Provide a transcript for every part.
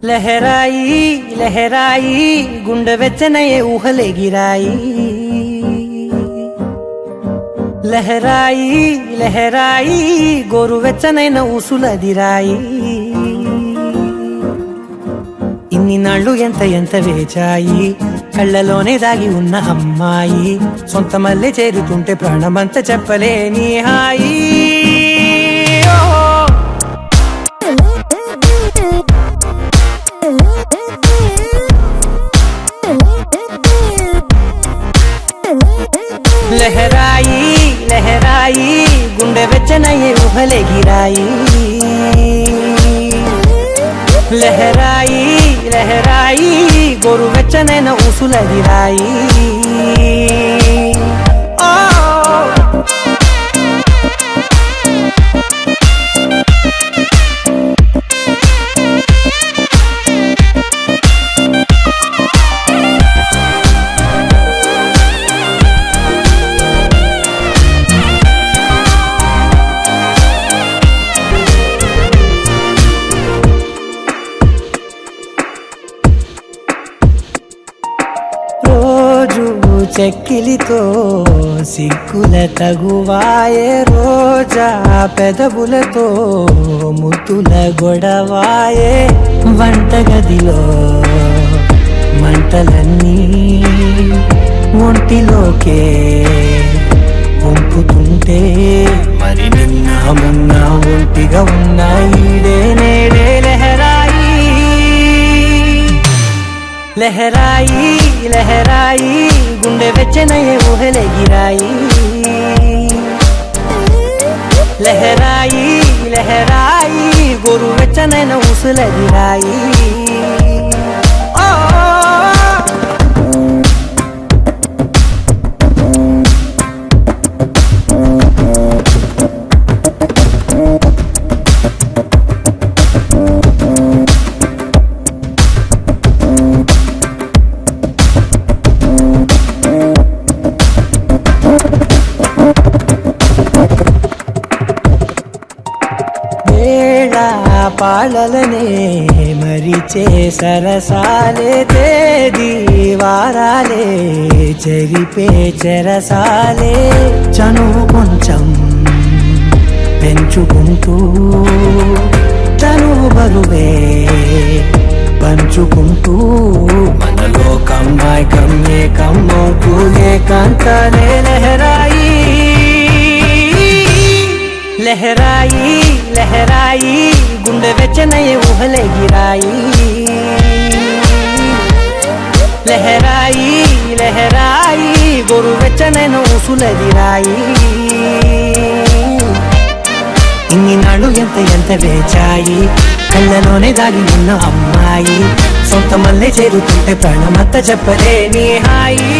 लहराई लहराई गुंडे वेच्चनये ऊहले गिराई लहराई लहराई गोरु वेच्चनैन ऊसुलदिराई ఇన్ని నాళ్ళు ఎంత ఎంత వేచాయి కళ్ళలోనే దాగి ఉన్న అమ్మాయి సొంత మల్లె చేరుతుంటే ప్రాణమంతా చెప్పలేని హాయి लहराई लहराई गुंडे वेच्चनये ऊहले गिराई लहराई लहराई गोरु वेच्चनैन ऊसुलदिराई చెక్కిలితో సిగ్గుల తగువాయే రోజా పెదవులతో ముద్దుల గొడవాయే వంటగదిలో మంటలన్నీ ఒంటిలోకే వంపుతుంటే మరి నిన్న మొన్న ఒంటిగా ఉన్న ఈడే నేడే लहराई लहराई गुंडे वेच्चनये ऊहले गिराई लहराई लहराई गोरु वेच्चनैन ऊसुलदिराई పాలలనే మరిచే సరసాలే తేదీ వారాలే చెరిపే చెరసాలే చనువు కొంచెం పెంచుకుంటూ తనువు బరువే పంచుకుంటూ మనలో కమ్మాయి కమ్మే కమ్మవుతూ ఏకాంతాలే లహరాయి लहराई लहराई गुंडे वेच्चनये ऊहले गिराई लहराई लहराई गोरु वेच्चनैन ऊसुलदिराई ఇన్ని నాళ్ళు ఎంత ఎంత వేచాయి కళ్ళలోనే దాగి ఉన్న అమ్మాయి సొంత మల్లె చేరుతుంటే ప్రాణమంతా చెప్పలేని హాయి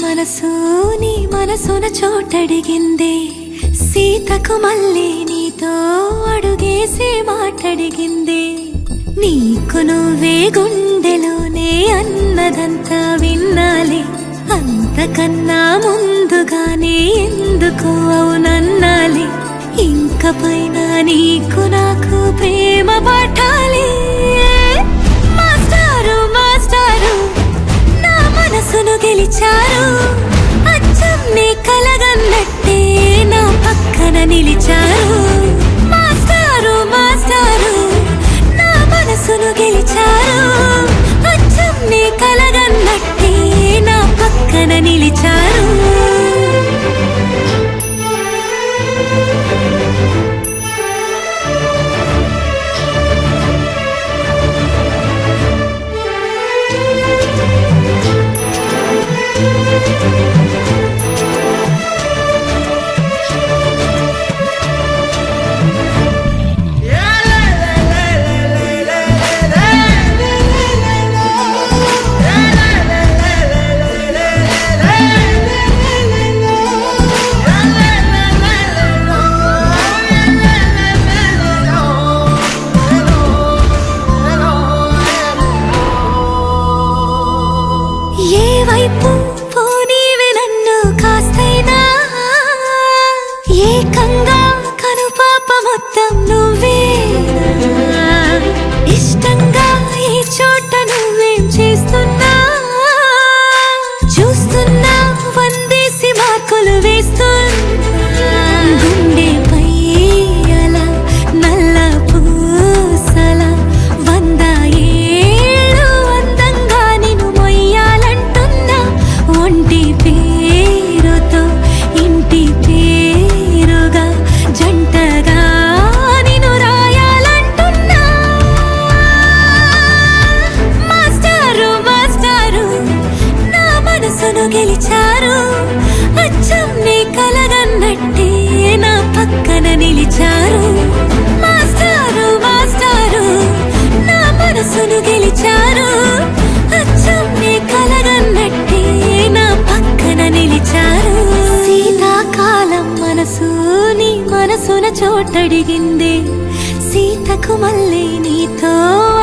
మనసు నీ మనసున చోటడిగిందే సీతకు మళ్ళీ నీతో అడుగేసి మాటడిగిందే నీకు నువ్వే గుండెలోనే అన్నదంతా విన్నాలే అంతకన్నా ముందుగానే ఎందుకు అవునన్నాలే ఇంకపైన నీకు నాకు ప్రేమ పాఠాలే మాస్టారు మాస్టారు నా మనసును గెలిచారు అచ్చం నీ కలగన్నట్టే నా పక్కన నిలిచారు మాస్టారు నిలిచారు. మాస్టారు మాస్టారు నా మనసును గెలిచారు. అచ్చం నీ కలగన్నట్టే నా పక్కన నిలిచారు. శీతాకాలం మనసు నీ మనసున చోటడిగింది. సీతకు మళ్ళీ నీతో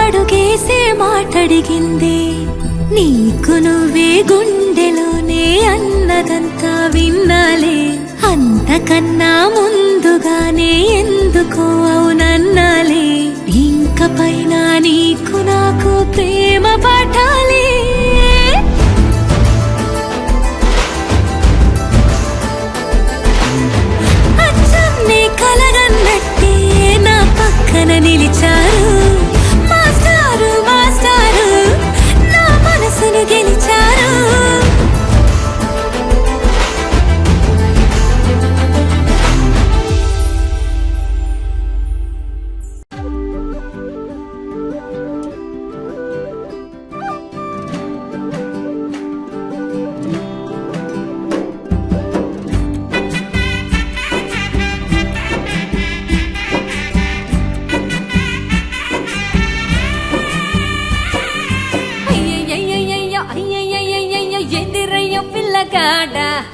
అడుగేసే మాటడిగింది. నీకు నువ్వే గుండెలోనే అన్నదంతా విన్నాలే. అంతకన్నా ముందుగానే ఎందుకో అవునన్నాలే. ఇంక పైన నీకు నాకు ప్రేమ పాఠాలే. అచ్చం నీ కలగన్నట్టే నా పక్కన నిలిచారు. మాస్టారు మాస్టారు నా మనసును గెలిచారు.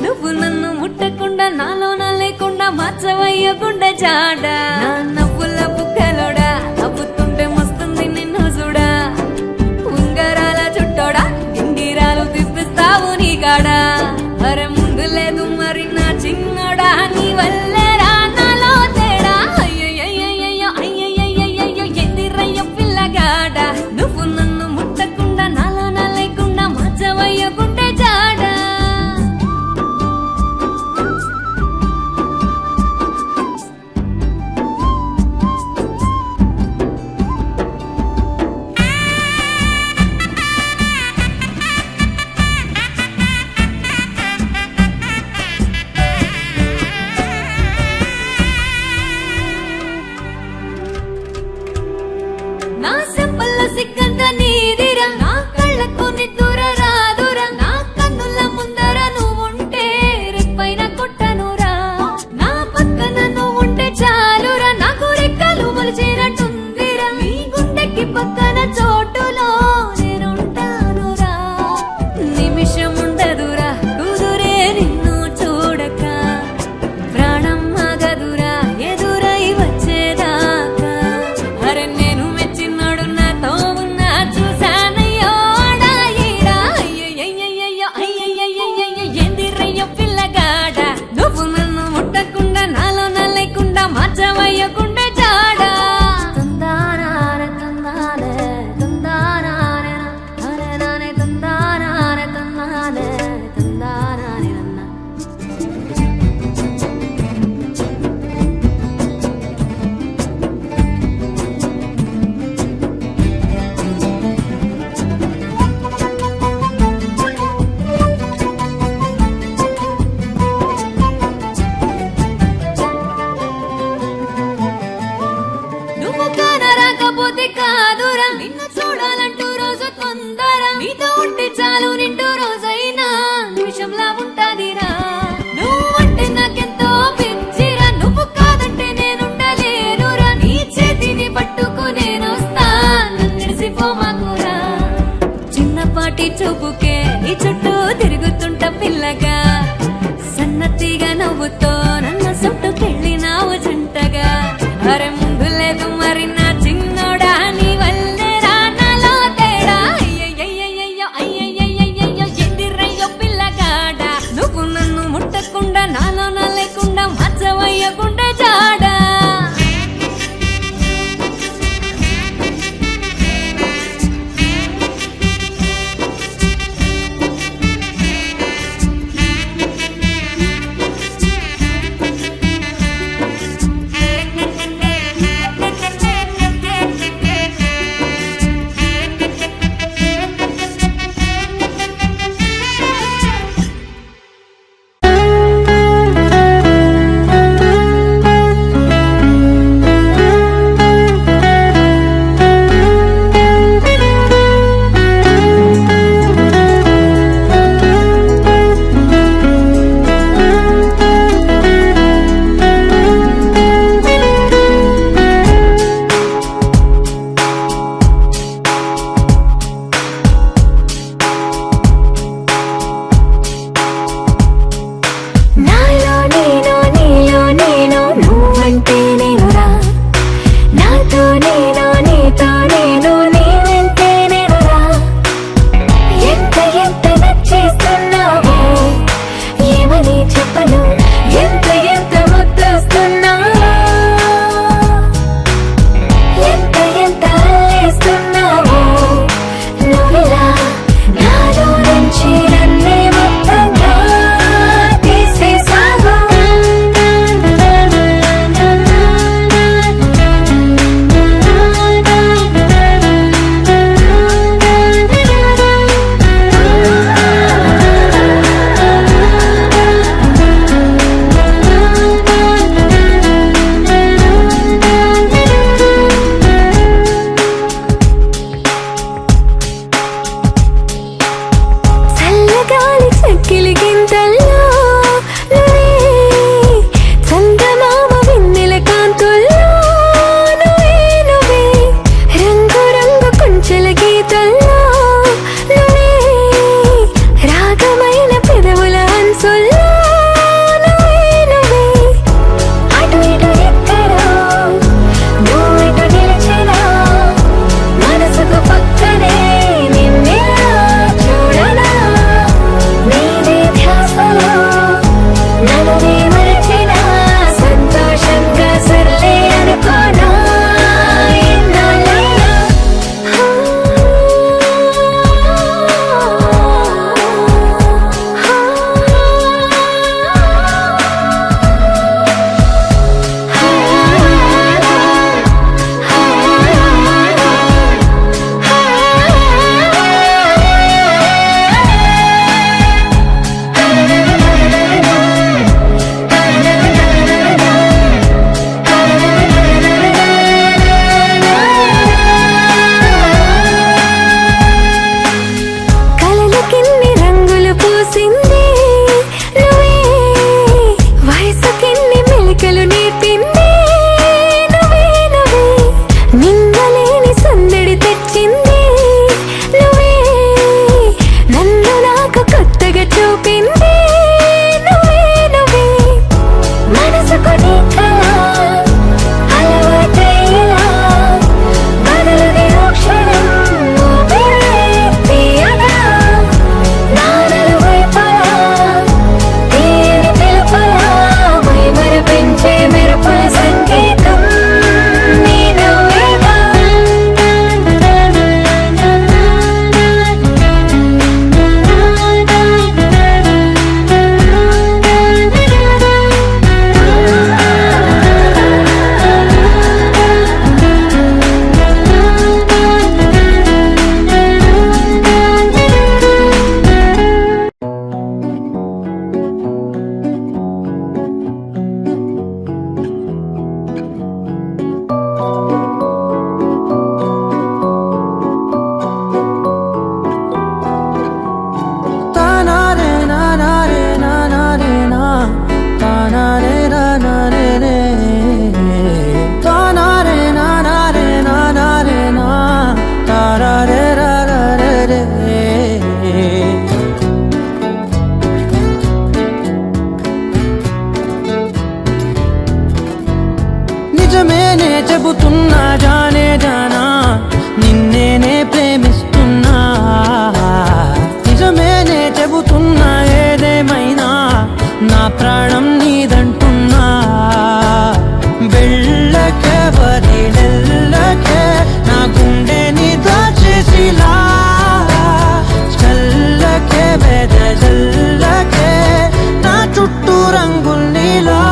నువ్వు నన్ను ముట్టకుండా నాలోన లేకుండా మార్చవయ్యకుండా జాడ. నా నవ్వుల బుగ్గలోడా నవ్వుతుంటే మస్తుంది నిన్ను చూడా. ఉంగరాల చుట్టోడా ఇంగిరాలు తిప్పిస్తావు నీ కాడా. అరే ముందు లేదు మరి నా చిన్నోడా నీ వల్లేరా నాలో తేడా. అయ్యయ్యయ్యయ్యో అయ్యయ్యయ్యయ్యో ఎదిరయ్య పిల్లగాడ. నువ్వు నన్ను ముట్టకుండా నాలోన లేకుండా మార్చవయ్యకుండా జాడ. నా సెంపల్ల సిగ్గంత నీదిరా. నా కళ్ళకు నిద్దుర రాదురా. నా కన్నుల ముందర నువ్వుంటే రెప్పైన కొట్టనురా. నా పక్కన నువ్వుంటే చాలురా. నాకు రెక్కలు మొలిచినట్టుందిరా. నీ గుండెకి పక్కన చోటులో నేనుంటానురా. నిమిషం ఉండదురా కుదురే నిన్ను చూడక. ప్రాణం ఆగదురా ఎదురై వచ్చేదాకా. అరే నేను మెచ్చినాడు నాతో ఉన్నా చూసానయ్యో ఆడాయిడా. అయ్యయ్యయ్యయ్యో అయ్యయ్యయ్యయ్యో ఎందిరయ్యో పిల్లగాడ. నువ్వు నన్ను ముట్టకుండా నాలోన లేకుండా మార్చవయ్యకుండా జాడా. తందానానే తందానే తందానానే నానే నానే తందానానే తందానే తందానానే నన్న. నువ్వు కానరాకపోతే కాదురా. నిన్ను చూడాలంటూ రోజు తొందర. నీతో ఉంటే చాలు నిండు రోజైనా నిమిషంలా ఉంటాదిరా. నువ్వంటే నాకెంతో పిచ్చిరా. నువ్వు కాదంటే నేనుండలేనురా. నీ చేతిని పట్టుకునేనొస్తా నన్నిడిసిపోమాకురా. చిన్నపాటి చూపుకే నీ చుట్టూ తిరుగుతుంట పిల్లగా. సన్నతిగా నవ్వుతో నన్ను చుట్టుకెళ్ళినావు జంటగా. అరే ముందు లేదు మరి నా చిన్నోడా నీ వల్లేరా నిజమేనే చెబుతున్నా జానే జానా నిన్నేనే ప్రేమిస్తున్నా నిజమేనే చెబుతున్నా ఏదేమైనా నా ప్రాణం నీదంటున్నా వెళ్ళకే వదిలెళ్ళకే నా గుండెని దాచేసిలా చల్లకే వెదజల్లకే నా చుట్టూ రంగుల్నిలా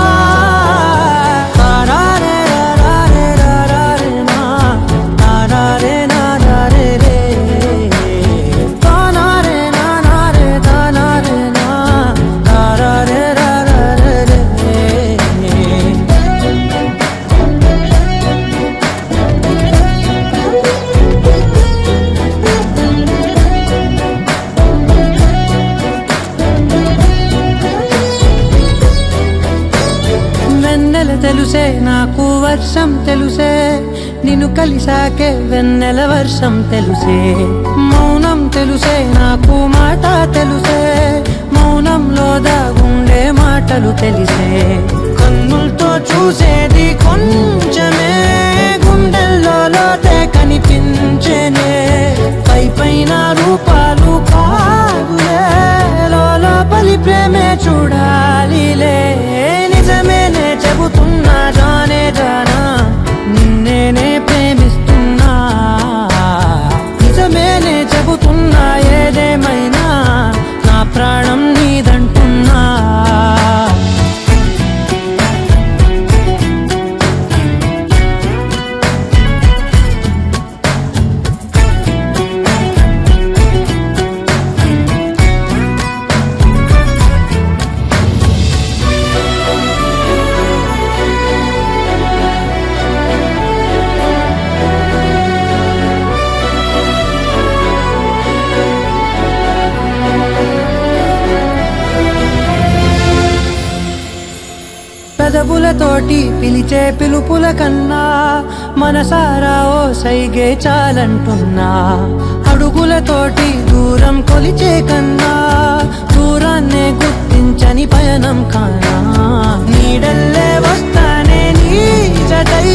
తెలుసే నాకు వర్షం తెలుసే నిన్ను కలిసాకే వెన్నెల వర్షం తెలుసే మౌనం తెలుసే నాకు మాట తెలుసే మౌనంలో దాగుండే మాటలు తెలిసే కన్నులతో చూసేది కొంచెమే గుండెల్లో లోతే కనిపించేనే పై పైన రూపాలు కాదులే లోపలి ప్రేమే చూడాలిలే నిజమేనే చెబుతున్నా జానే జానా నిన్నేనే ప్రేమిస్తున్నా నిజమేనే చెబుతున్నా ఏదేమైనా నా ప్రాణం నీదంటున్నా పెదవులతోటి పిలిచే పిలుపుల కన్నా మనసారా ఓ సైగే చాలంటున్నా అడుగులతోటి దూరం కొలిచే కన్నా దూరాన్నే గుర్తించని పయనం కానా నీడల్లే వస్తానే నీ జతై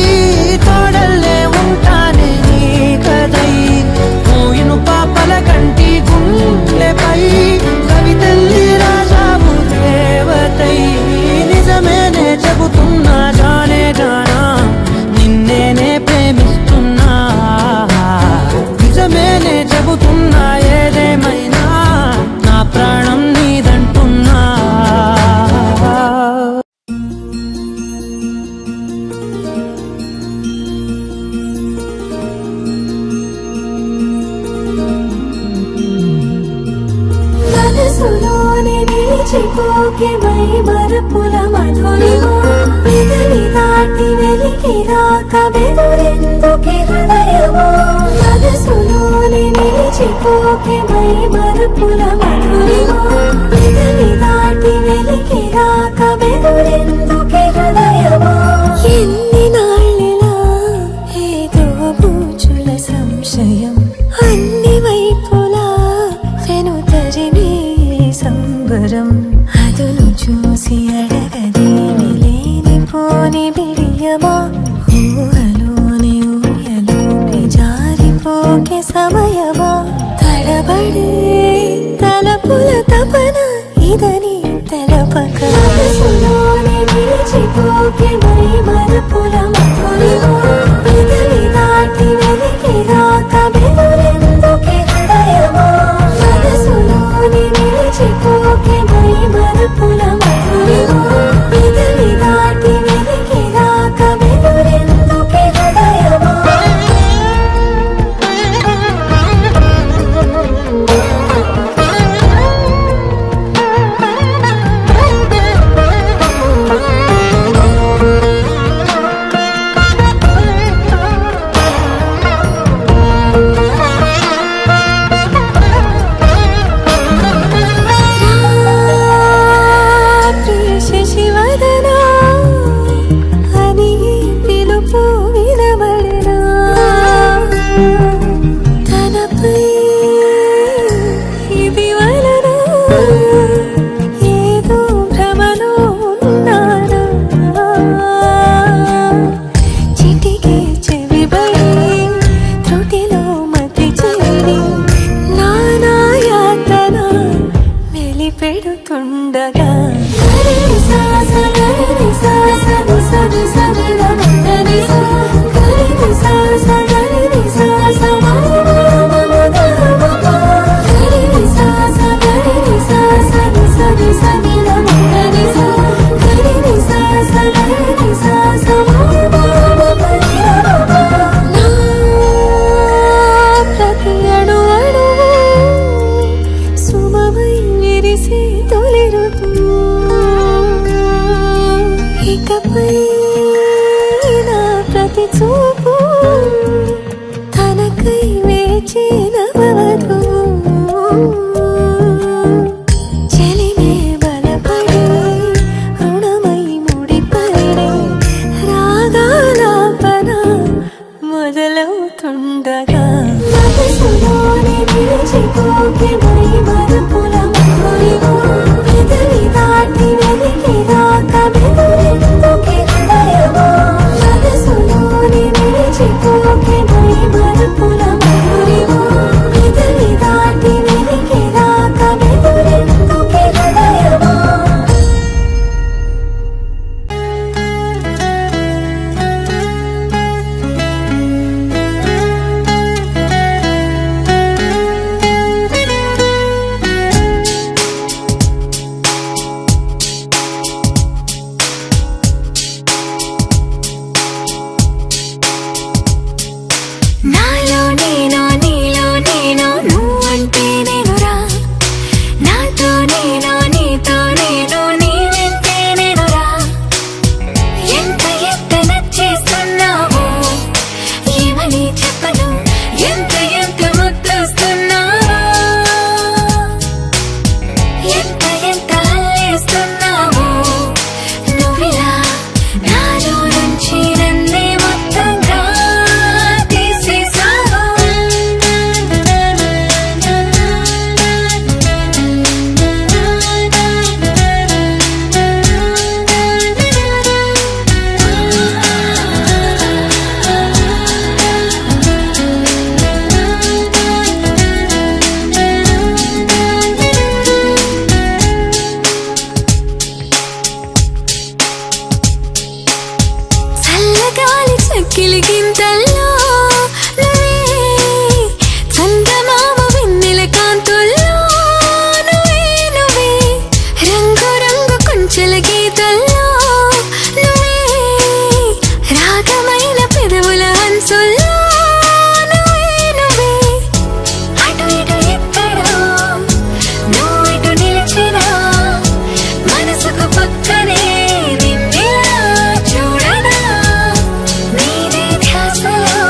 తోడల్లే ఉంటానే నీ కదై మూయిను పాపల కంటి గుండెపై కవితల్లి రాజావు దేవతై నిజమేనే చెబుతున్నా జానే జానా నిన్నేనే ప్రేమిస్తున్నా నిజమేనే చెబుతున్నా ఏదేమైనా నా ప్రాణం నీదంటున్నా మనసులోని నిలిచిపోకే మై మరపుల మధురిమా పెదవి దాటి వెలికి రాక బెదురెందుకే హృదయమా మనసులోని నిలిచిపోకే మై మరపుల మధురిమా పెదవి దాటి వెలికి రాక బెదురెందుకే హృదయమా ఎన్ని నాళ్ళిలా ఏదో పూచుల సంశయం అన్ని వైపులా వెనుతరిమే సంబరం అదును చూసి అడగదేమి లేనిపోని బిడియమా ఊహలోని ఊయలోకి జారిపోకే సమయమా తడబడే తలపుల తపన ఇదని తెలపక మనసులోని నిలిచిపోకే మై మరపుల మధురిమా పెదవి దాటి వెలికి రాక బెదురెందుకే హృదయమా మనసులోని నిలిచిపోకే మై మరపుల మధురిమా పెదవి దాటి వెలికి రాక బెదురెందుకే హృదయమా కంటి చూపు తనకై వేచిన వరకు చెలినే బలపడి రుణమై ముడిపడి రాగాలాపన మొదలవుతుండగా మనసులోని నిలిచిపోకే మై మరపుల మధురిమా పెదవి దాటి వెలికి రాక బెదురెందుకే హృదయమా మనసులోని నిలిచిపోకే మై మరపుల మధురిమా పెదవి దాటి వెలికి రాక బెదురెందుకే హృదయమా నాలో నేను నీలో నేను నువ్వంటే నేనురా నాతో నేను నీతో నేను నీ వెంటే నేనురా ఎంత ఎంత నచ్చేస్తున్నావో ఏమని చెప్పను ఎంత ఎంత ముద్దొస్తున్నావో ఎంత ఎంత అల్లేస్తున్నావో నువ్విలా నాలో నుంచి నన్నే మొత్తంగా చల్లగాలి చక్కిలి గింతల్లో నువ్వే చందమామ వెన్నెల కాంతుల్లో నువ్వే నువ్వే రంగు రంగు కొంచెల గీతల్లో నువ్వే రాగమైన పెదవుల హంసుల్లో నువ్వే నువ్వే అటు ఇటు ఎక్కడో నువ్వు ఇటు నిలిచినా మనసుకు పక్కనే నిన్నిలా చూడనా నీదే ధ్యాసలో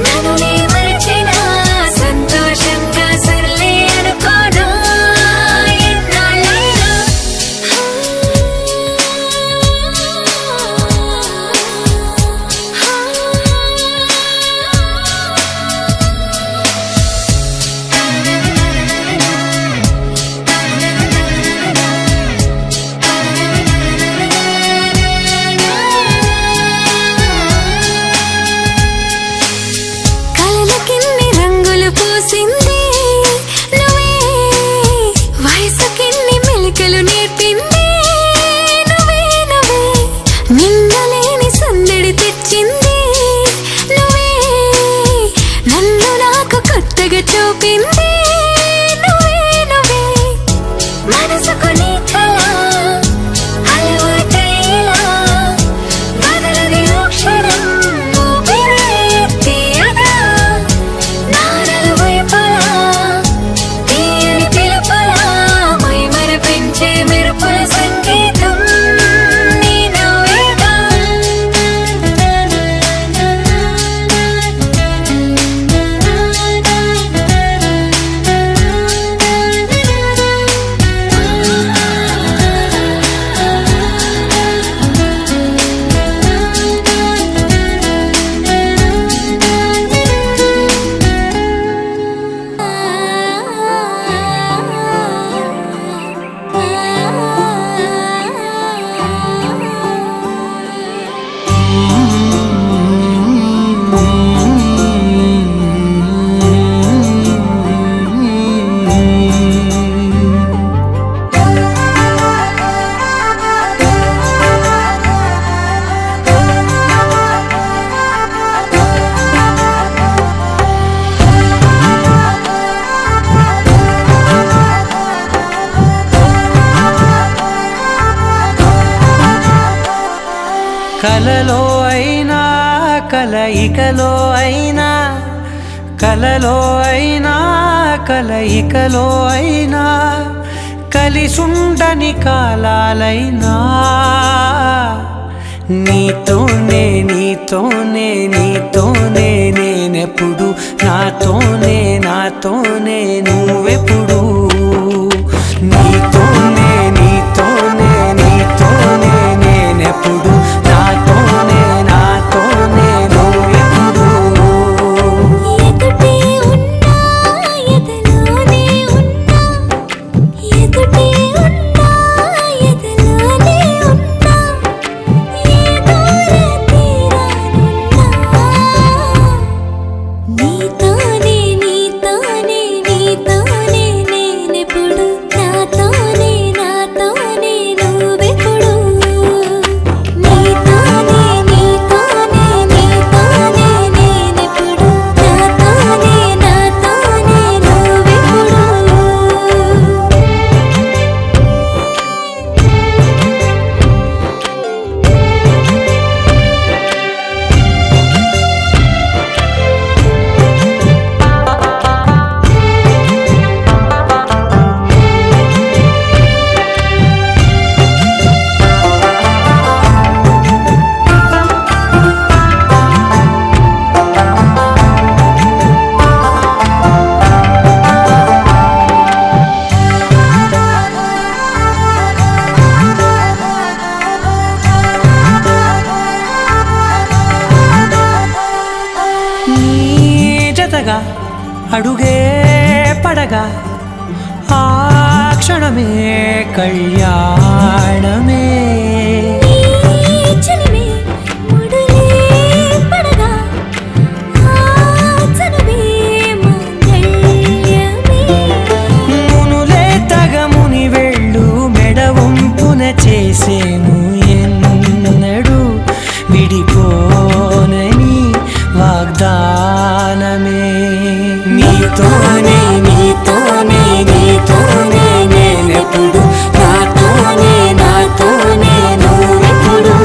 నన్ను నే మరచిన సంతోషంగా సర్లే అనుకోనా ఎన్నాళ్ళైనా కలలకిన్ని రంగులు పూసింది నువ్వే వయసుకిన్ని మెలికలు నేర్పింది నువ్వే నువ్వే నిన్నలేని సందడి తెచ్చింది నువ్వే నన్ను నాకు కొత్తగా చూపింది నువ్వే నువ్వే మనసుకు నీ కళ అలవాటైలా బదలది క్షణం ఊపిరే తీయగా నారలు వైపలా తీయని పిలుపులా మై మరపించే మెరుపుల సంగీతం నీ నవ్వేగా కలలో అయినా కలయికలో అయినా కలలో అయినా కలయికలో అయినా కలిసుండని కాలాలైనా నీతోనే నాతోనే నాతోనే నువ్వెప్పుడు నీతోనే నీతోనే నీతోనే నేనెప్పుడు నాతోనే నాతోనే నువ్వెప్పుడు ఎదుటే ఉన్నా ఎదలోనే ఉన్నా ఎదుటే ఉన్నా ఎదలోనే ఉన్నా ఏ దూర తీరానున్నా నీతోనే నీతోనే నీతోనే నేనెప్పుడు నాతోనే నాతోనే నువ్వెప్పుడు నీతోనే నీతోనే నీతోనే నేనెప్పుడు నాతోనే నాతోనే నువ్వెప్పుడు నీ జతగా అడుగే పడగా ఆ క్షణమే కళ్యాణమే ఈ చలిమే ముడులే పడగా ఆ చనువే మంగళమే మునులే తగముని వెళ్ళు మెడవంపున చేసేను ఎన్నడు విడిపోనని వాగ్దానమే నీతోనే నీతోనే నీతోనే నేనెప్పుడు నాతోనే నాతోనే నువ్వెప్పుడు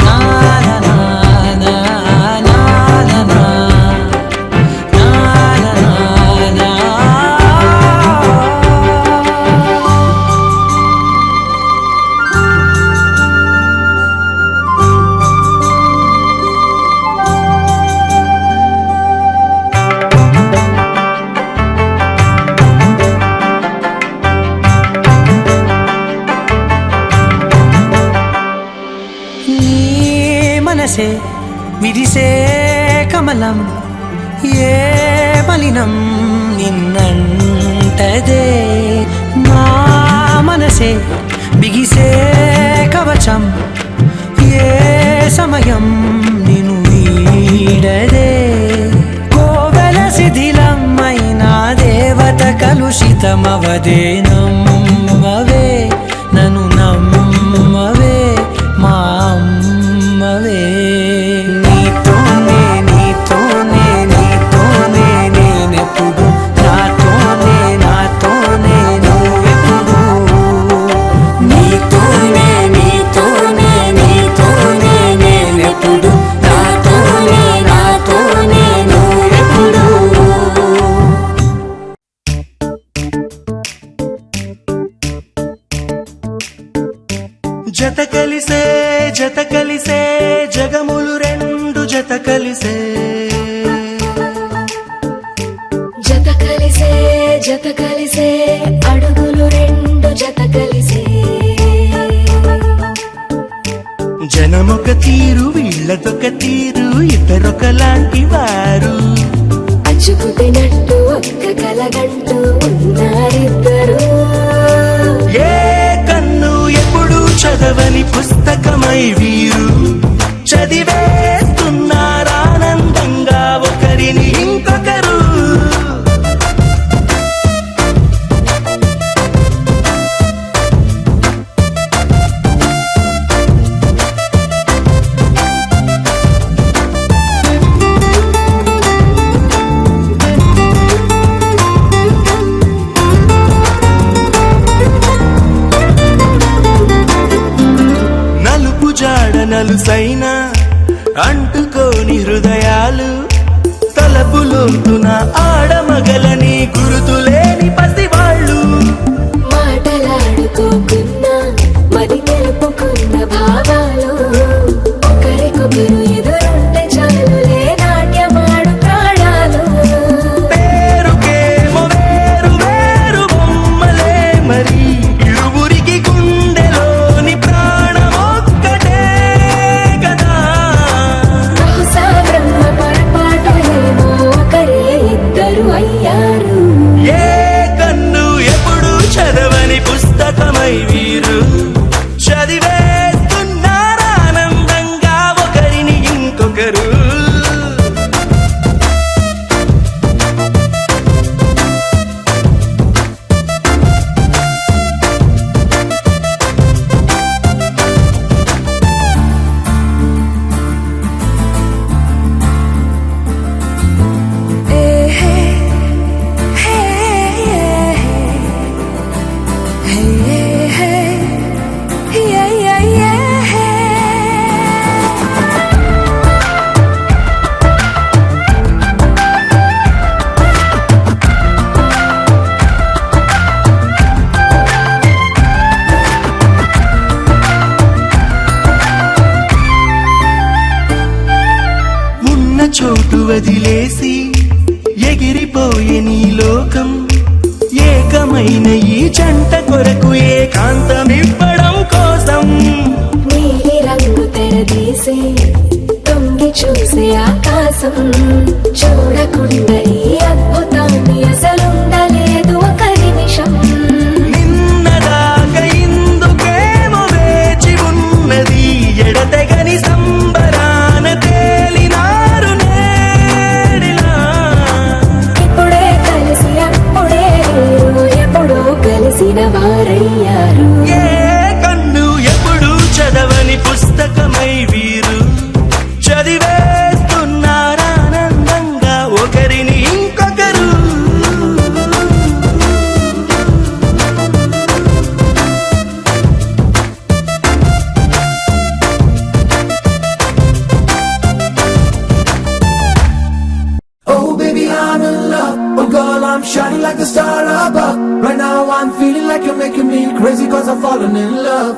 నా నా నా నా నా నా నీ మనసే విరిసే కమలం ఏ మలినం నిన్నంటదే నా మనసే బిగిసే కవచం ఏ సమయం నిన్ను వీడదే కోవెల శిథిలమైన దేవత కలుషితమవదే నమ్మవే నన్ను నమ్మవే మా అమ్మవే నీతోనే నీతోనే నీతోనే నేనెప్పుడు నాతోనే నాతోనే నువ్వెప్పుడు నీతోనే నీతోనే నీతోనే నేనెప్పుడు నాతోనే నాతోనే నువ్వెప్పుడు జత కలిసే జగములు రెండు జత కలిసే జత కలిసే అడుగులు రెండు జత కలిసే జనమొక తీరు వీళ్ళదొక తీరు ఇద్దరొకలాంటి వారు అచ్చుకుతినట్టు ఒక్క కలగంటూ ఉన్నారిద్దరు ఏ కన్ను ఎప్పుడు చదవని పుస్తకమై వీరు చదివేస్తున్నారానందంగా ఒకరిని ఇంకొకరు నలుసైన అంటుకోని హృదయాలు తలపులోతున ఆడమగలని గురుతులేని పసివాళ్ళు మాయ వదిలేసి ఎగిరిపోయే నీ లోకం ఏకమైన ఈ జంట కొరకు ఏకాంతమివ్వడం కోసం నీలి రంగు తెరదీసి తొంగి చూసే ఆకాశం చూడకుండా ఈ అద్భుతాన్ని అసలుండలేదు ఒక నిమిషం నిన్నదాకా ఇందుకేమో వేచి ఉన్నది ఎడతెగని సంబరాన తేలినారు నేడిలా ఇప్పుడే కలిసి అప్పుడే లేరు ఎప్పుడో కలిసిన వారయ్యారు ఏ కన్ను ఎప్పుడు చదవని పుస్తకమై వీరు చదివేస్తున్నారానందంగా ఒకరిని ఇంకొకరు Oh baby, I'm in love. Oh girl, I'm shining like the star above. Right now I'm feeling like you're making me crazy cause I've fallen in love.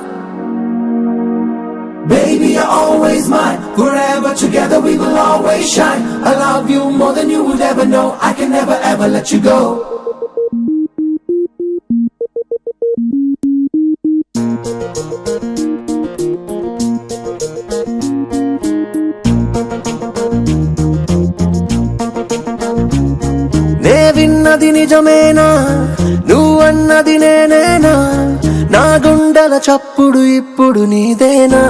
Baby, you're always mine. Forever together we will always shine. I love you more than you would ever know. I can never ever let you go. నే విన్నది నిజమేనా నువ్వన్నది నేనేనా నా గుండెల చప్పుడు ఇప్పుడు నీదేనా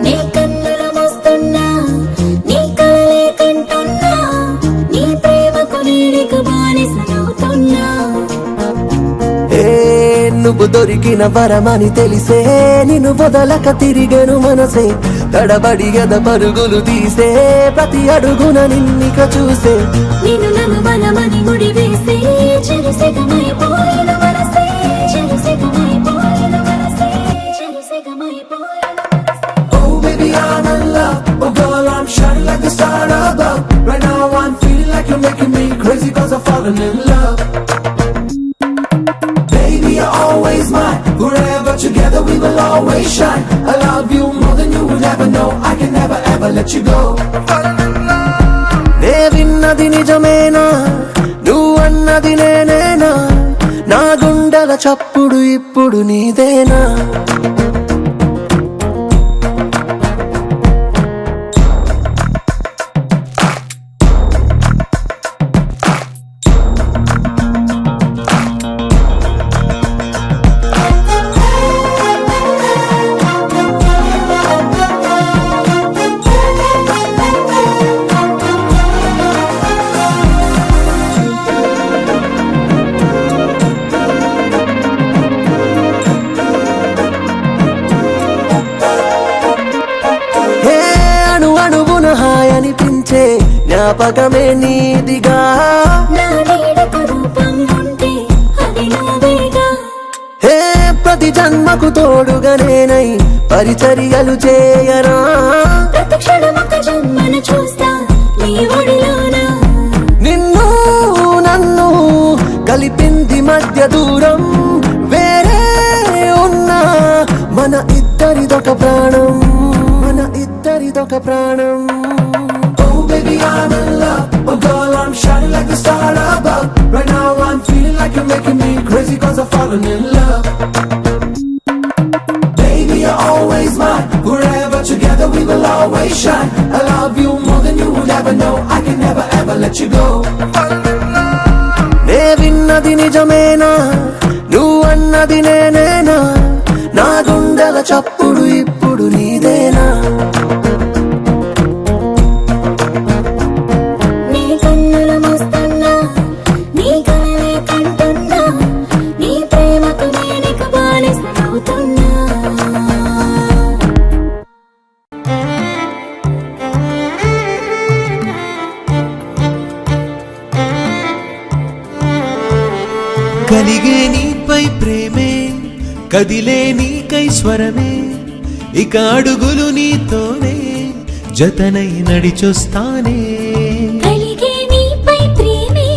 నీ కన్నుల మోస్తున్నా నీ కలలే కంటున్నా నీ ప్రేమకు నేడిక బానిసనవుతున్నా ఏ నువ్వు దొరికిన వరమని తెలిసే నిన్ను వదలక తిరిగను మనసే తడబడి గద పరుగులు తీసే ప్రతి అడుగున నిన్నిక చూసే నేను నన్ను బలమని ముడి వేసే చెరుసెగమైపోయిన మనసే చెరుసెగమైపోయిన మనసే చెరుసెగమైపోయిన మనసే Oh baby, I'm in love. Oh girl, I'm shining like the star above. Right now I'm feeling like you're making me crazy cause I've fallen in love. Baby, you're always mine. Forever together we will always shine. I love you more than you would ever know. I can never ever let you go. నే విన్నది నిజమేనా నువ్వన్నది నేనేనా నా గుండెల చప్పుడు ఇప్పుడు నీదేనా హే అణు అణువున హాయనిపించే జ్ఞాపకమే నీదిగా నా నీడకు రూపం ఉంటే అది నువ్వేగా హే ప్రతి జన్మకు తోడుగా నేనై పరిచర్యలు చేయరా ప్రతి క్షణం ఒక జన్మను చూస్తా నీ ఒడిలోన నిన్ను నన్ను కలిపింది మధ్య దూరం వేరే ఉన్నా మన ఇద్దరిదొక ప్రాణం మన ఇద్దరిదొక ప్రాణం Oh baby, I'm in love. Oh girl, I'm shining like the star above. Right now I'm feeling like you're making me crazy cause I've fallen in love. Baby, you're always mine. Forever together we will always shine. I love you more than you would ever know. I can never ever let you go. నే విన్నది నిజమేనా నువ్వన్నది నేనేనా నా గుండెల చప్పుడు ఇప్పుడు నీదేనా నీ కన్నుల మోస్తున్నా నీ కలలే కంటున్నా నీ ప్రేమకు నేనిక బానిసనవుతున్నా కలిగే నీపై ప్రేమే కదిలే నీకై స్వరమే ఇక అడుగులు నీతోనే జతనై నడిచొస్తానే కలిగే నీపై ప్రేమే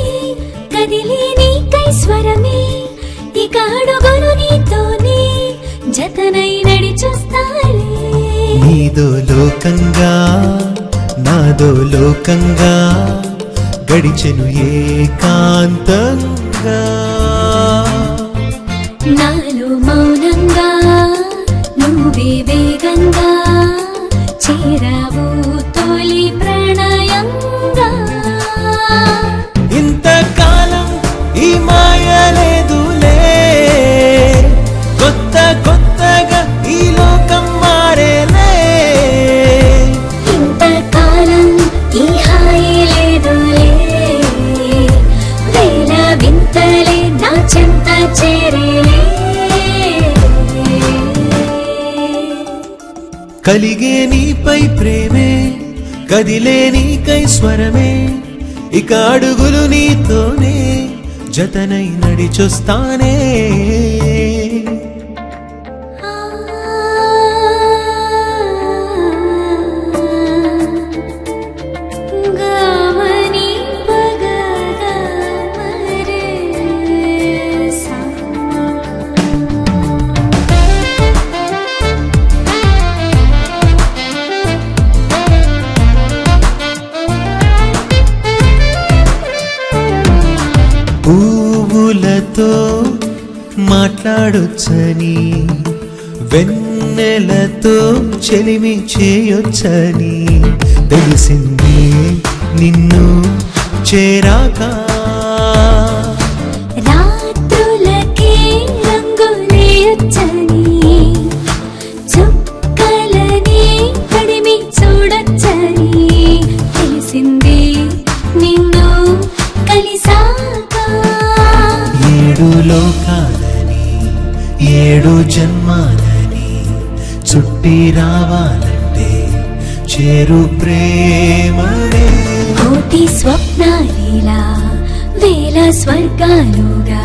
కదిలే నీకై స్వరమే ఇక అడుగులు నీతోనే జతనై నడిచొస్తాలే నీదో ఏకంగా నాదో లోకంగా గడిచెను ఏకాంతంగా నాలో మౌనంగా నువ్వే వేగంగా చేరావు తొలి ప్రణయంగా ఇంతకాలం ఈ మాయ లేదులే కొత్త కొత్తగా ఈ లోకం మారేలే ఇంతకాలం ఈ హాయి లేదులే వేల వింతలే నా చెంత చేరేలే కలిగే నీపై ప్రేమే కదిలే నీకై స్వరమే ఇక అడుగులు నీతోనే జతనై నడిచొస్తానే గమని పగగా మరే సా పువ్వులతో మాట్లాడొచ్చని వెన్నెలతో చెలిమి చేయొచ్చని తెలిసింది నిన్ను చేరాక రాత్రులకే రంగులేయొచ్చని చుక్కలని తడిమి చూడొచ్చని తెలిసింది నిన్ను కలిసాక ఏడు లోకాలని ఏడు జన్మాలని చుట్టి రావాలంటే చేరు ప్రేమనే కోటి స్వప్నాలిలా వేల స్వర్గాలుగా